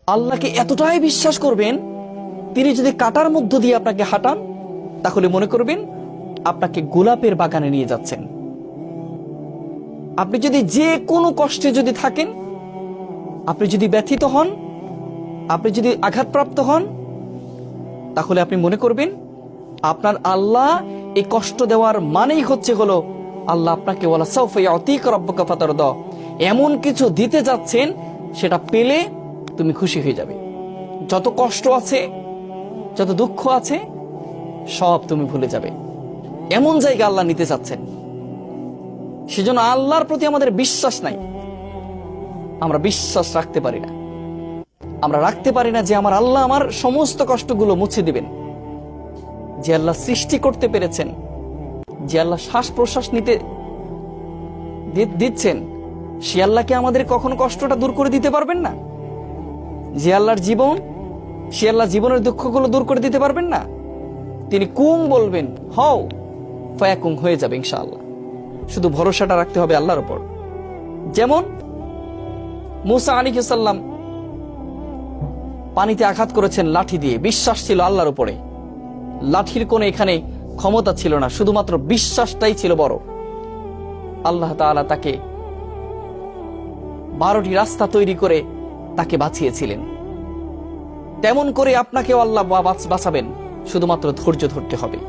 আল্লাহকে এতটাই বিশ্বাস করবেন, তিনি যদি কাটার মধ্য দিয়ে আপনাকে হাঁটান, তাহলে মনে করবেন আপনাকে গোলাপের বাগানে নিয়ে যাচ্ছেন। আপনি যদি যে কোনো কষ্টে যদি থাকেন, আপনি যদি ব্যথিত হন, আপনি যদি আঘাতপ্রাপ্ত হন, তাহলে আপনি মনে করবেন আপনার আল্লাহ এই কষ্ট দেওয়ার মানেই হলো আল্লাহ আপনাকে ওয়ালা সাউফা ইউতিকা রাব্বুকা ফাতারদা, এমন কিছু দিতে যাচ্ছেন সেটা পেলে তুমি খুশি হয়ে যাবে। যত কষ্ট আছে, যত দুঃখ আছে, সব তুমি ভুলে যাবে। এমন জায়গা আল্লাহ নিতে চাচ্ছেন। সেজন্য আল্লাহর প্রতি আমাদের বিশ্বাস নাই, আমরা বিশ্বাস রাখতে পারি না। আমরা রাখতে পারি না যে আমার আল্লাহ আমার সমস্ত কষ্টগুলো মুছে দিবেন। যে আল্লাহ সৃষ্টি করতে পেরেছেন, যে আল্লাহ শ্বাস প্রশ্বাস নিতে দিচ্ছেন, সে আল্লাহকে আমাদের কখনো কষ্টটা দূর করে দিতে পারবেন না? যে আল্লাহর জীবন, সে আল্লাহ জীবনের দুঃখগুলো দূর করে দিতে পারবেন না? তিনি কুং বলবেন, হও, ফায়াকুং, হয়ে যাবে ইনশাআল্লাহ। শুধু ভরসাটা রাখতে হবে আল্লাহর উপর। যেমন মুসা আলাইহিস সালাম পানিতে আঘাত করেছেন লাঠি দিয়ে, বিশ্বাস ছিল আল্লাহর উপরে। লাঠির কোনো এখানে ক্ষমতা ছিল না, শুধুমাত্র বিশ্বাসটাই ছিল বড়। আল্লাহ তাআলা তাকে 12টি রাস্তা তৈরি করে তাকে বাঁচিয়েছিলেন। তেমন করে আপনাকেও আল্লাহ বাঁচাবেন, শুধুমাত্র ধৈর্য ধরতে হবে।